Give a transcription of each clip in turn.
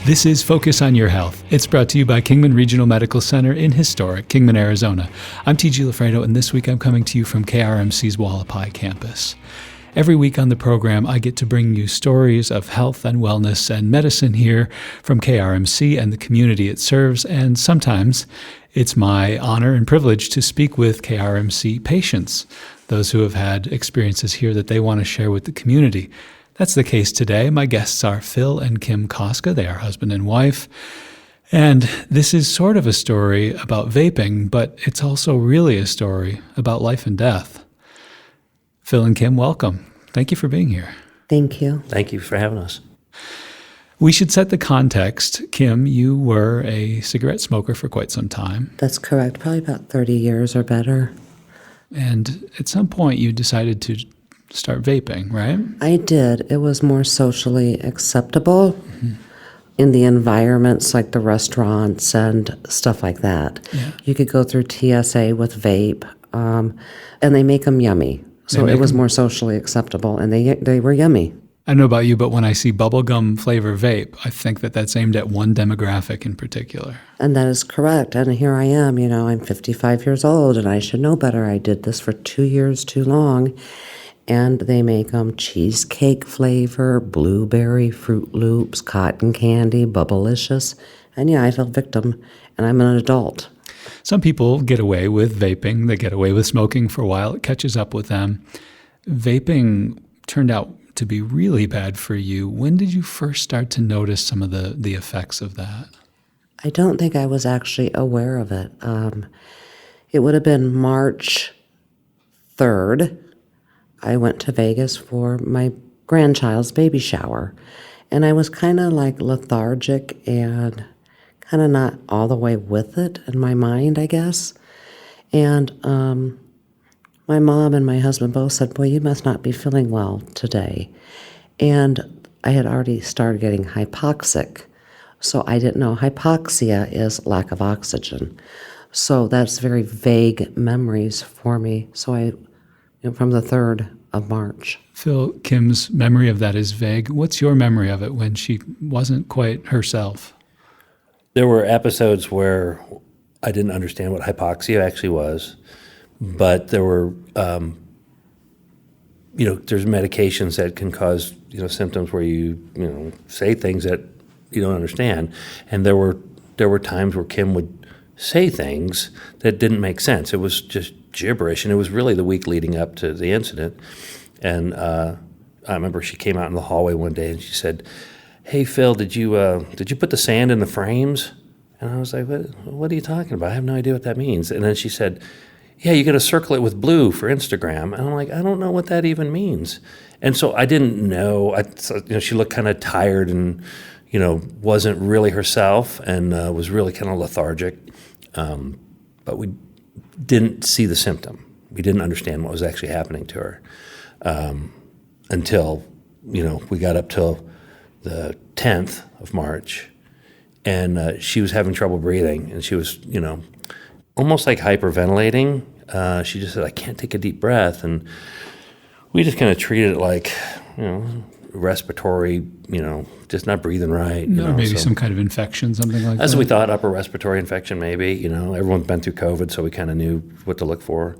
This is Focus on Your Health. It's brought to you by Kingman Regional Medical Center in historic Kingman, Arizona. I'm T.G. Lafredo, and this week I'm coming to you from KRMC's Wallapai campus. Every week on the program, I get to bring you stories of health and wellness and medicine here from KRMC and the community it serves, and sometimes it's my honor and privilege to speak with KRMC patients, those who have had experiences here that they want to share with the community. That's the case today. My guests are Phil and Kim Koska. They are husband and wife. And this is sort of a story about vaping, but it's also really a story about life and death. Phil and Kim, welcome. Thank you for being here. Thank you. Thank you for having us. We should set the context. Kim, you were a cigarette smoker for quite some time. That's correct. Probably about 30 years or better. And at some point you decided to start vaping, right? I did. It was more socially acceptable in the environments like the restaurants and stuff like that. Yeah. You could go through TSA with vape, and they make them yummy. So it was more socially acceptable, and they were yummy. I don't know about you, but when I see bubblegum flavor vape, I think that that's aimed at one demographic in particular. And that is correct. And here I am, I'm 55 years old, and I should know better. I did this for 2 years too long. And they make them cheesecake flavor, blueberry, Fruit Loops, cotton candy, Bubblicious. And yeah, I fell victim, and I'm an adult. Some people get away with vaping. They get away with smoking for a while. It catches up with them. Vaping turned out to be really bad for you. When did you first start to notice some of the effects of that? I don't think I was actually aware of it. It would have been March 3rd. I went to Vegas for my grandchild's baby shower, and I was kind of like lethargic and kind of not all the way with it in my mind, I guess. And my mom and my husband both said, "Boy, you must not be feeling well today." And I had already started getting hypoxic, so I didn't know. Hypoxia is lack of oxygen. So that's very vague memories for me. So from the 3rd of March. Phil, Kim's memory of that is vague. What's your memory of it when she wasn't quite herself? There were episodes where I didn't understand what hypoxia actually was, but there were, there's medications that can cause, symptoms where you say things that you don't understand. And there were times where Kim would say things that didn't make sense. It was just gibberish, and it was really the week leading up to the incident. And I remember she came out in the hallway one day and she said, "Hey Phil, did you put the sand in the frames?" And I was like, "What are you talking about? I have no idea what that means." And then she said, "Yeah, you got to circle it with blue for Instagram." And I'm like, "I don't know what that even means." And so I didn't know. She looked kind of tired and wasn't really herself, and was really kind of lethargic. But we didn't see the symptom. We didn't understand what was actually happening to her until, we got up till the 10th of March, and she was having trouble breathing, and she was, almost like hyperventilating. She just said, "I can't take a deep breath," and we just kind of treated it like, respiratory, just not breathing right. Or maybe some kind of infection, something like that. As we thought, upper respiratory infection maybe. Everyone's been through COVID, so we kind of knew what to look for.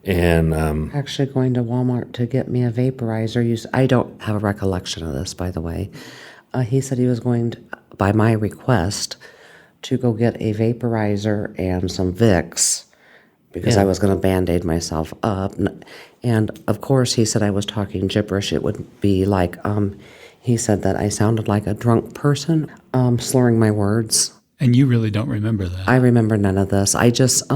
And Actually going to Walmart to get me a vaporizer. I don't have a recollection of this, by the way. He said he was going to, by my request, to go get a vaporizer and some Vicks because I was going to Band-Aid myself up. And, of course, he said I was talking gibberish. It would be like, he said that I sounded like a drunk person, slurring my words. And you really don't remember that? I remember none of this. I just,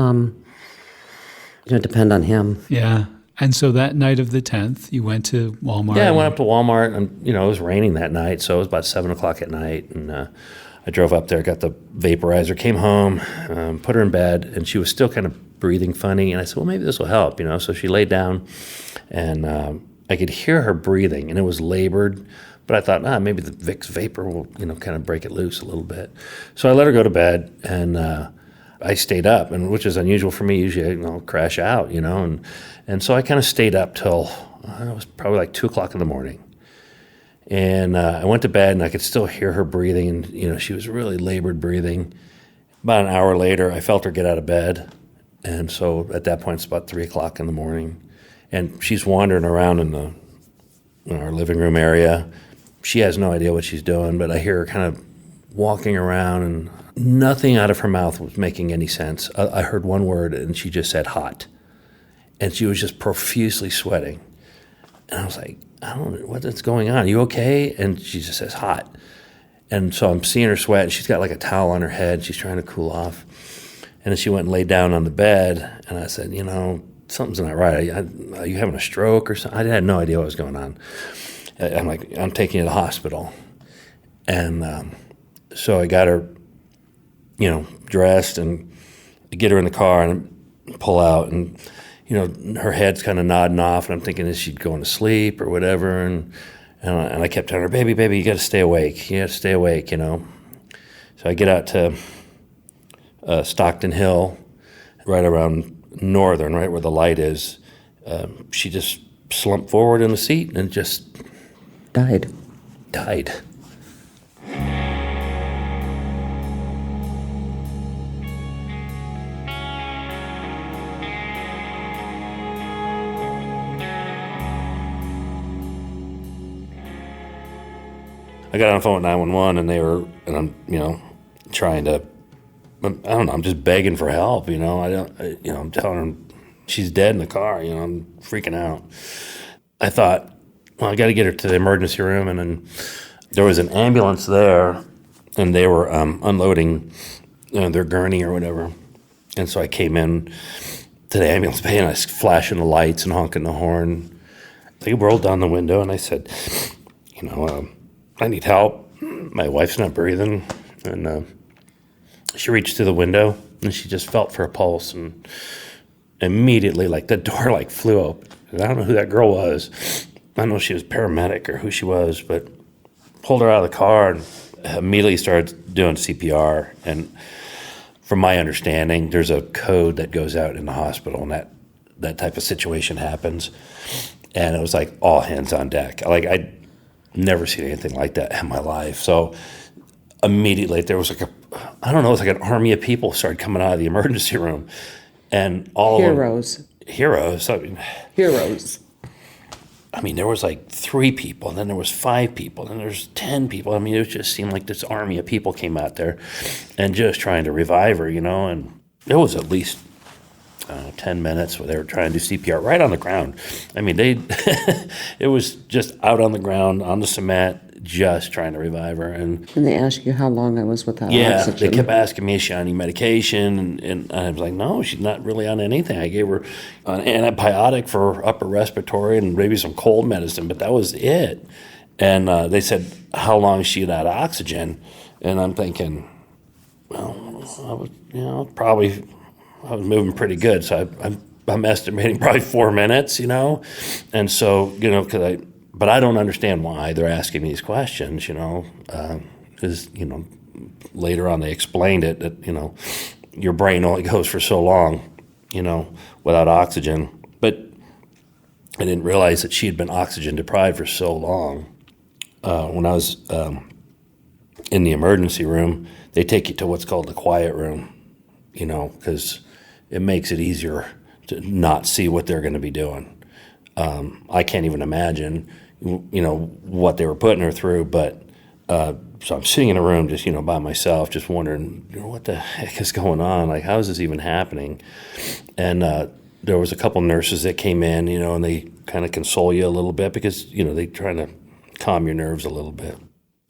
depend on him. Yeah. And so that night of the 10th, you went to Walmart? Yeah, I went up to Walmart, and, it was raining that night, so it was about 7 o'clock at night, and I drove up there, got the vaporizer, came home, put her in bed, and she was still kind of breathing funny, and I said, well, maybe this will help, So she laid down, and I could hear her breathing, and it was labored, but I thought, maybe the Vicks vapor will, kind of break it loose a little bit. So I let her go to bed, and I stayed up, and which is unusual for me. Usually I'll crash out, and so I kind of stayed up till it was probably like 2 o'clock in the morning. And I went to bed, and I could still hear her breathing, and, she was really labored breathing. About an hour later, I felt her get out of bed. And so at that point, it's about 3 o'clock in the morning. And she's wandering around in our living room area. She has no idea what she's doing, but I hear her kind of walking around, and nothing out of her mouth was making any sense. I heard one word, and she just said hot. And she was just profusely sweating. And I was like, I don't know what's going on. Are you okay? And she just says hot. And so I'm seeing her sweat, and she's got like a towel on her head. She's trying to cool off. And then she went and laid down on the bed, and I said, something's not right. Are you having a stroke or something? I had no idea what was going on. I'm like, I'm taking you to the hospital. And so I got her, dressed, and get her in the car and pull out, and her head's kind of nodding off, and I'm thinking, is she going to sleep or whatever? And I kept telling her, baby, you got to stay awake. You got to stay awake, So I get out to Stockton Hill, right around Northern, right where the light is. She just slumped forward in the seat and just Died. I got on the phone with 911, and I'm, trying to, I don't know, I'm just begging for help, I'm telling them she's dead in the car, I'm freaking out. I thought, well, I got to get her to the emergency room, and then there was an ambulance there, and they were unloading their gurney or whatever, and so I came in to the ambulance bay, and I was flashing the lights and honking the horn. They rolled down the window, and I said, I need help. My wife's not breathing. And she reached through the window, and she just felt for a pulse, and immediately, the door flew open. And I don't know who that girl was. I don't know if she was paramedic or who she was, but pulled her out of the car and immediately started doing CPR. And from my understanding, there's a code that goes out in the hospital, and that type of situation happens. And it was all hands on deck. I'd never seen anything like that in my life. So immediately there was it was like an army of people started coming out of the emergency room, and all Heroes. Heroes. Heroes. There was 3 people, and then there was 5 people, and then there's 10 people. It just seemed like this army of people came out there and just trying to revive her, and it was at least 10 minutes where they were trying to do CPR right on the ground. It was just out on the ground, on the cement, just trying to revive her. And they asked you how long I was without yeah, oxygen. they kept asking me, is she on any medication? And I was like, no, she's not really on anything. I gave her an antibiotic for upper respiratory and maybe some cold medicine, but that was it. And they said, how long is she without oxygen? And I'm thinking, well, I was moving pretty good, so I'm estimating probably 4 minutes, and so but I don't understand why they're asking me these questions, because later on they explained it that your brain only goes for so long, without oxygen, but I didn't realize that she had been oxygen deprived for so long. When I was in the emergency room, they take you to what's called the quiet room, because it makes it easier to not see what they're going to be doing. I can't even imagine, what they were putting her through. But so I'm sitting in a room just, by myself, just wondering, what the heck is going on? How is this even happening? And there was a couple nurses that came in, and they kind of console you a little bit because, they try to calm your nerves a little bit.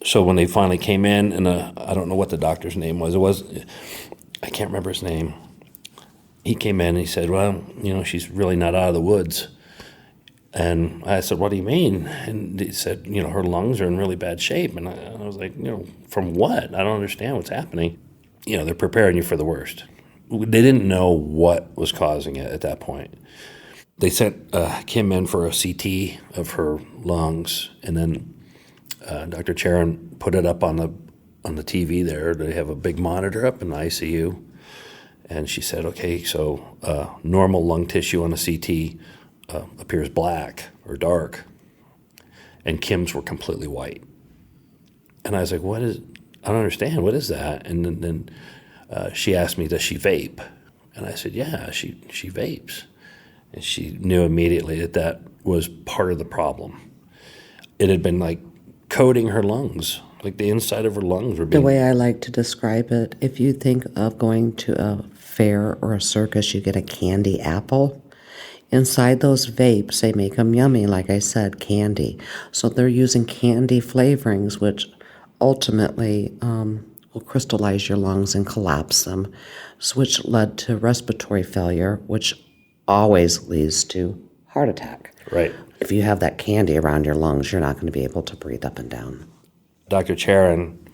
So when they finally came in, and I don't know what the doctor's name was. I can't remember his name. He came in and he said, well, she's really not out of the woods. And I said, what do you mean? And he said, her lungs are in really bad shape. And I was like, from what? I don't understand what's happening. They're preparing you for the worst. They didn't know what was causing it at that point. They sent Kim in for a CT of her lungs, and then Dr. Charon put it up on the TV there. They have a big monitor up in the ICU. And she said, okay, so normal lung tissue on a CT appears black or dark. and Kim's were completely white. And I was like, I don't understand. What is that? And then she asked me, does she vape? And I said, yeah, she vapes. And she knew immediately that was part of the problem. It had been like coating her lungs, like the inside of her lungs were being... The way I like to describe it, if you think of going to a fair or a circus, you get a candy apple. Inside those vapes, they make them yummy, like I said, candy. So they're using candy flavorings, which ultimately will crystallize your lungs and collapse them, which led to respiratory failure, which always leads to heart attack. Right. If you have that candy around your lungs, you're not going to be able to breathe up and down. Dr. Charon,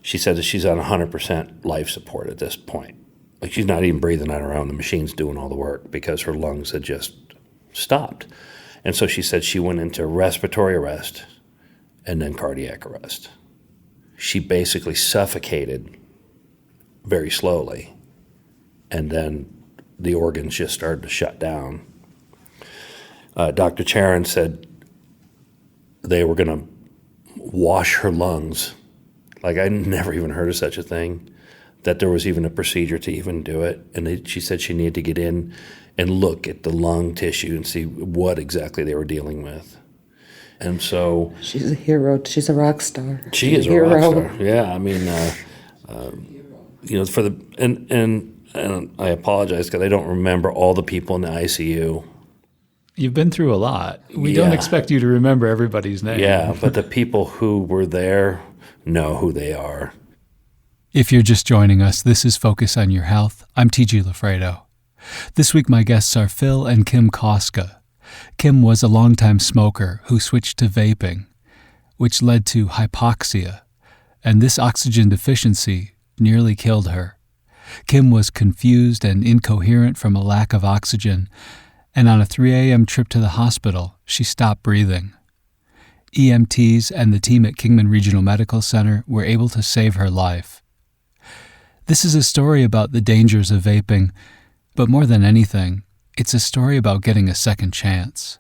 she said that she's on 100% life support at this point. Like, she's not even breathing on her own. The machine's doing all the work because her lungs had just stopped. And so she said she went into respiratory arrest and then cardiac arrest. She basically suffocated very slowly, and then the organs just started to shut down. Dr. Charon said they were going to wash her lungs. Like, I never even heard of such a thing, that there was even a procedure to even do it. And she said she needed to get in and look at the lung tissue and see what exactly they were dealing with. And so... She's a hero. She's a rock star. She is a rock star. Yeah, I mean, for the... And I apologize because I don't remember all the people in the ICU. You've been through a lot. We don't expect you to remember everybody's name. Yeah, but the people who were there know who they are. If you're just joining us, this is Focus on Your Health. I'm T.G. Lafredo. This week my guests are Phil and Kim Koska. Kim was a longtime smoker who switched to vaping, which led to hypoxia, and this oxygen deficiency nearly killed her. Kim was confused and incoherent from a lack of oxygen, and on a 3 a.m. trip to the hospital, she stopped breathing. EMTs and the team at Kingman Regional Medical Center were able to save her life. This is a story about the dangers of vaping, but more than anything, it's a story about getting a second chance.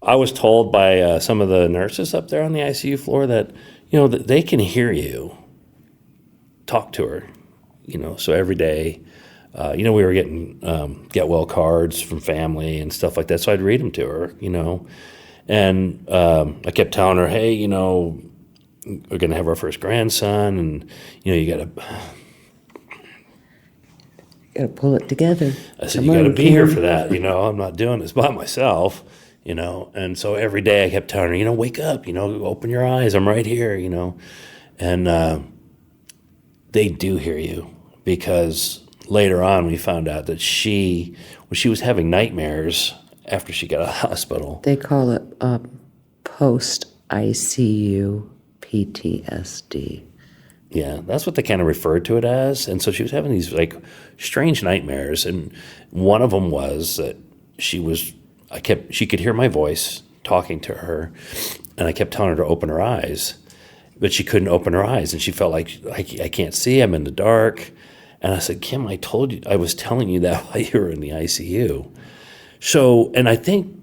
I was told by some of the nurses up there on the ICU floor that, that they can hear you talk to her, so every day. We were getting get well cards from family and stuff like that, so I'd read them to her, And I kept telling her, hey, we're going to have our first grandson, and, you got to pull it together. I said, you got to be here for that, I'm not doing this by myself, And so every day I kept telling her, wake up, open your eyes, I'm right here, And they do hear you, because later on we found out that she was having nightmares after she got out of the hospital. They call it post-ICU PTSD. Yeah, that's what they kind of referred to it as. And so she was having these like strange nightmares, and one of them was that she could hear my voice talking to her, and I kept telling her to open her eyes, but she couldn't open her eyes, and she felt like I can't see, I'm in the dark. And I said, Kim, I was telling you that while you were in the ICU. So, and I think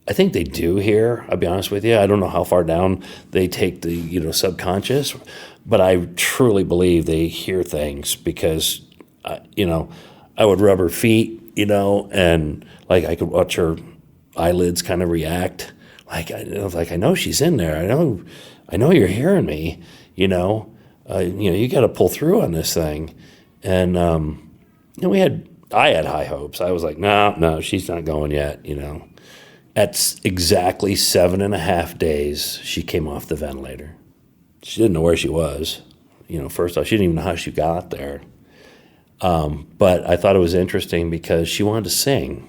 they do hear, I'll be honest with you. I don't know how far down they take the, subconscious, but I truly believe they hear things, because, I would rub her feet, and like I could watch her eyelids kind of react. I know she's in there. I know you're hearing me, you got to pull through on this thing. And, I had high hopes. I was like, no, she's not going yet, At exactly 7.5 days, she came off the ventilator. She didn't know where she was. First off, she didn't even know how she got there. But I thought it was interesting because she wanted to sing.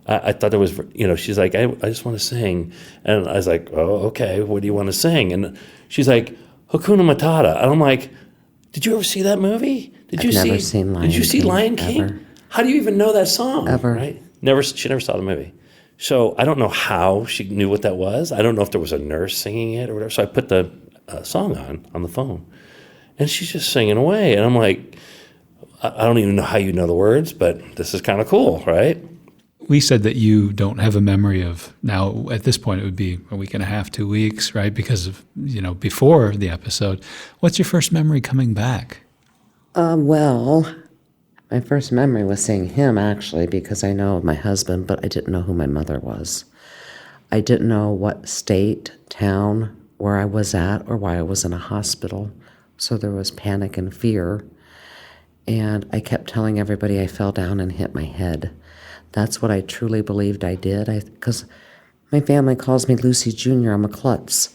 I thought it was, she's like, I just want to sing. And I was like, oh, okay, what do you want to sing? And she's like, Hakuna Matata. And I'm like, did you ever see that movie? Did you see Lion King? Ever. How do you even know that song? Ever. Right? She never saw the movie. So I don't know how she knew what that was. I don't know if there was a nurse singing it or whatever. So I put the song on the phone, and she's just singing away. And I'm like, I don't even know how you know the words, but this is kind of cool, right? We said that you don't have a memory of, now at this point it would be a week and a half, 2 weeks, right? Because of, before the episode. What's your first memory coming back? Well, my first memory was seeing him, actually, because I know my husband, but I didn't know who my mother was. I didn't know what state, town, where I was at, or why I was in a hospital. So there was panic and fear. And I kept telling everybody I fell down and hit my head. That's what I truly believed I did. Because my family calls me Lucy Jr. I'm a klutz.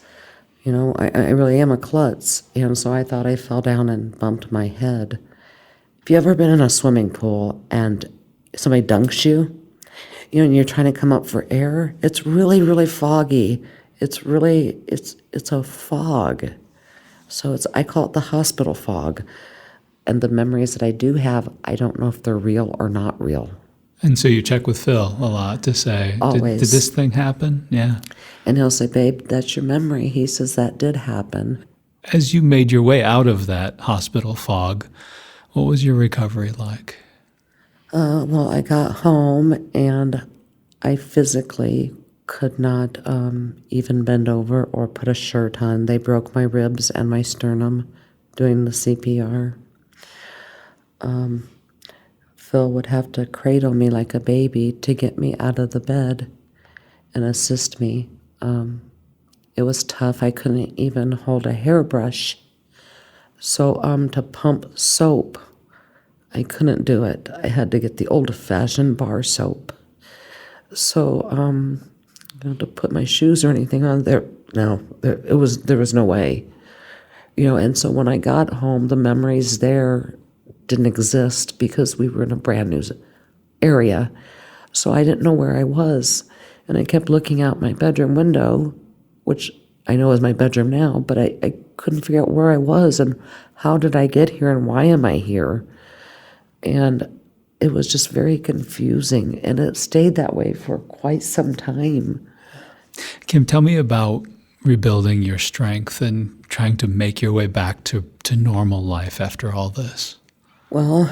I really am a klutz. And so I thought I fell down and bumped my head. Have you ever been in a swimming pool and somebody dunks you? And you're trying to come up for air? It's really, really foggy. It's a fog. So I call it the hospital fog. And the memories that I do have, I don't know if they're real or not real. And so you check with Phil a lot to say, Always. Did this thing happen? Yeah. And he'll say, babe, that's your memory. He says that did happen. As you made your way out of that hospital fog, what was your recovery like? Well, I got home and I physically could not even bend over or put a shirt on. They broke my ribs and my sternum doing the CPR. Phil would have to cradle me like a baby to get me out of the bed and assist me. It was tough. I couldn't even hold a hairbrush. So to pump soap, I couldn't do it. I had to get the old-fashioned bar soap. So to put my shoes or anything on there, no, there was no way. And so when I got home, the memories there didn't exist because we were in a brand new area. So I didn't know where I was. And I kept looking out my bedroom window, which I know is my bedroom now, but I couldn't figure out where I was and how did I get here and why am I here? And it was just very confusing, and it stayed that way for quite some time. Kim, tell me about rebuilding your strength and trying to make your way back to normal life after all this. Well,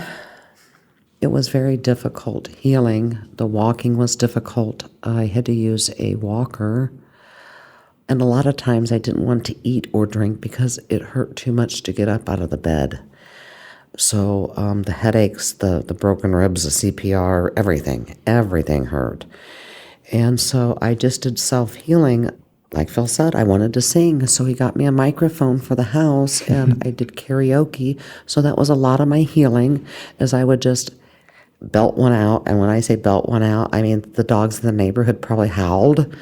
it was very difficult healing. The walking was difficult. I had to use a walker. And a lot of times I didn't want to eat or drink because it hurt too much to get up out of the bed. So the headaches, the broken ribs, the CPR, everything hurt. And so I just did self-healing. Like Phil said, I wanted to sing, so he got me a microphone for the house, and I did karaoke. So that was a lot of my healing, as I would just belt one out. And when I say belt one out, I mean the dogs in the neighborhood probably howled.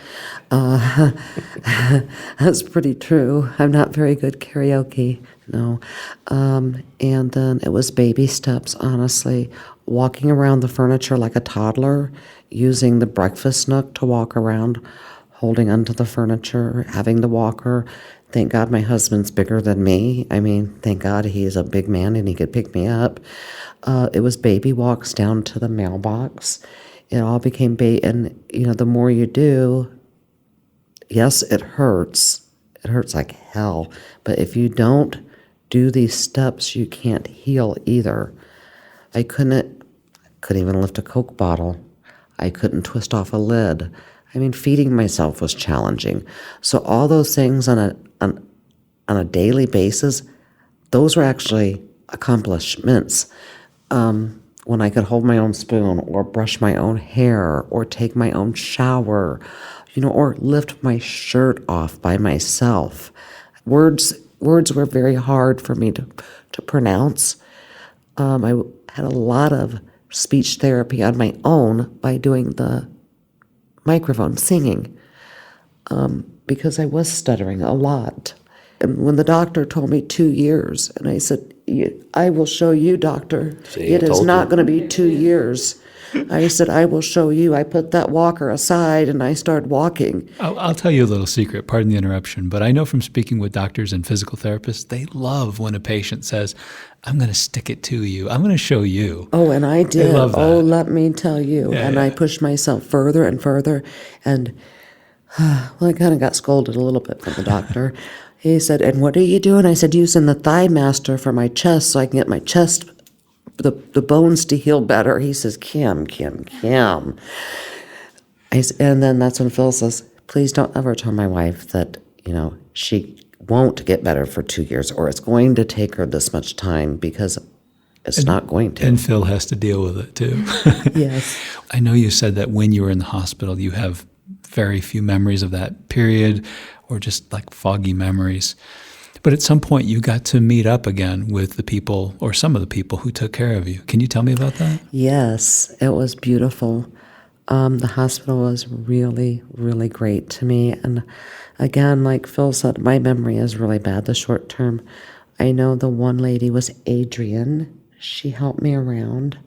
That's pretty true. I'm not very good karaoke, no. And then it was baby steps, honestly. Walking around the furniture like a toddler, using the breakfast nook to walk around, holding onto the furniture, having the walker. Thank God my husband's bigger than me. I mean, thank God he's a big man and he could pick me up. It was baby walks down to the mailbox. It all became and the more you do, yes, it hurts. It hurts like hell. But if you don't do these steps, you can't heal either. I couldn't even lift a Coke bottle. I couldn't twist off a lid. I mean, feeding myself was challenging. So all those things on a daily basis, those were actually accomplishments. When I could hold my own spoon or brush my own hair or take my own shower, or lift my shirt off by myself. Words were very hard for me to pronounce. I had a lot of speech therapy on my own by doing the microphone singing, because I was stuttering a lot. And when the doctor told me 2 years, and I said, I will show you, doctor. See, it is not going to be 2 years. I said, I will show you. I put that walker aside and I started walking. I'll tell you a little secret, pardon the interruption, but I know from speaking with doctors and physical therapists, they love when a patient says, I'm going to stick it to you. I'm going to show you. Oh, and I did. They love that. Oh, let me tell you. Yeah, and yeah. I pushed myself further and further. And, well, I kind of got scolded a little bit from the doctor. He said, and what are you doing? I said, using the Thigh Master for my chest so I can get my chest the bones to heal better. He says, Kim. And then that's when Phil says, please don't ever tell my wife that, she won't get better for 2 years, or it's going to take her this much time, because it's not going to. And Phil has to deal with it too. Yes. I know you said that when you were in the hospital, you have very few memories of that period, or just like foggy memories. But at some point you got to meet up again with the people, or some of the people who took care of you. Can you tell me about that? Yes, it was beautiful. The hospital was really, really great to me. And again, like Phil said, my memory is really bad, the short term. I know the one lady was Adrian. She helped me around.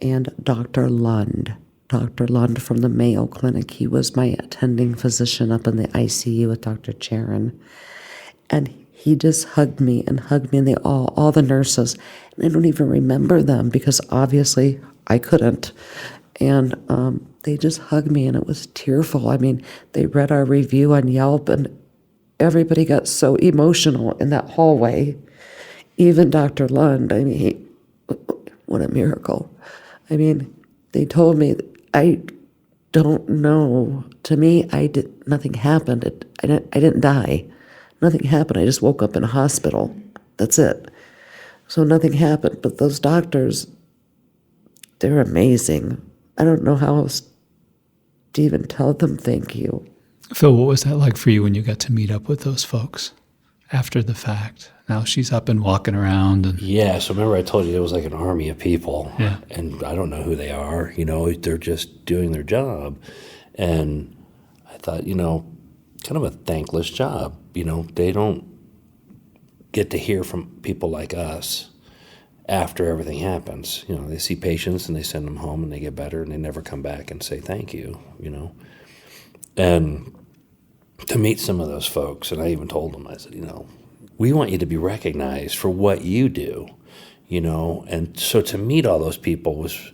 And Dr. Lund from the Mayo Clinic. He was my attending physician up in the ICU with Dr. Charon. And he just hugged me, and they all the nurses. And I don't even remember them, because obviously I couldn't. And they just hugged me, and it was tearful. I mean, they read our review on Yelp, and everybody got so emotional in that hallway. Even Dr. Lund, I mean, what a miracle. I mean, they told me, I don't know. To me, nothing happened. I didn't die. Nothing happened. I just woke up in a hospital. That's it. So nothing happened. But those doctors, they're amazing. I don't know how else to even tell them thank you. Phil, what was that like for you when you got to meet up with those folks after the fact? Now she's up and walking around. And Yeah, so remember I told you there was like an army of people, Yeah. and I don't know who they are. They're just doing their job. And I thought, kind of a thankless job. They don't get to hear from people like us after everything happens. They see patients and they send them home and they get better, and they never come back and say thank you, And to meet some of those folks, and I even told them, I said, we want you to be recognized for what you do, And so to meet all those people was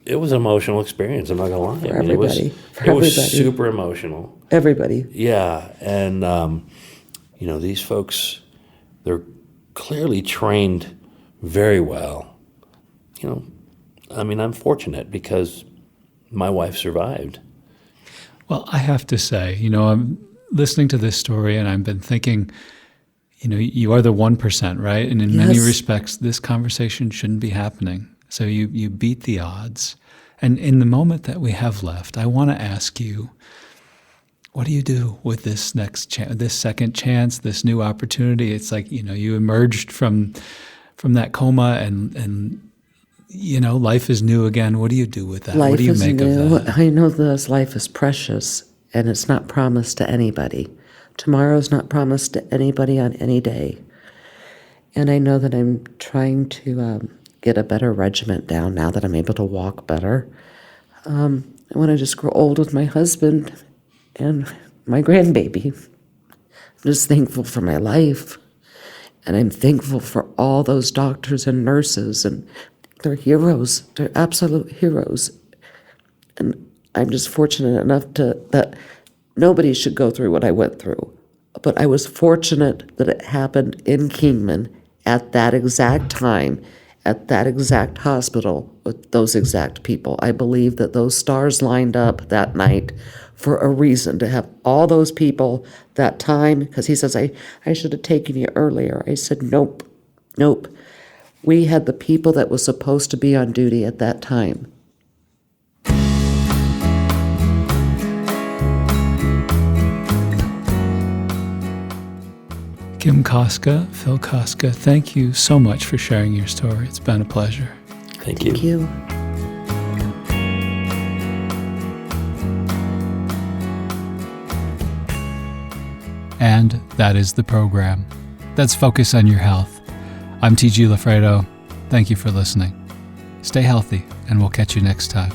an emotional experience. I'm not gonna lie. For everybody. It was super emotional. Everybody. Yeah, and these folks, they're clearly trained very well. I'm fortunate because my wife survived. well, I have to say, I'm listening to this story and I've been thinking, you are the 1%, right? And in many Yes. respects, this conversation shouldn't be happening. So you beat the odds. And in the moment that we have left, I want to ask you, what do you do with this this second chance, this new opportunity? It's like, you emerged from that coma and life is new again. What do you do with that? Life What do you is make new. of that? I know this life is precious, and it's not promised to anybody. Tomorrow's not promised to anybody on any day. And I know that I'm trying to get a better regiment down now that I'm able to walk better. I want to just grow old with my husband and my grandbaby. I'm just thankful for my life. And I'm thankful for all those doctors and nurses, and they're heroes. They're absolute heroes. And I'm just fortunate enough that nobody should go through what I went through. But I was fortunate that it happened in Kingman at that exact time, at that exact hospital, with those exact people. I believe that those stars lined up that night for a reason, to have all those people that time, because he says, I should have taken you earlier. I said, nope. We had the people that was supposed to be on duty at that time. Kim Koska, Phil Koska, thank you so much for sharing your story. It's been a pleasure. Thank you. Thank you. And that is the program. That's Focus on Your Health. I'm T.G. Lafredo. Thank you for listening. Stay healthy, and we'll catch you next time.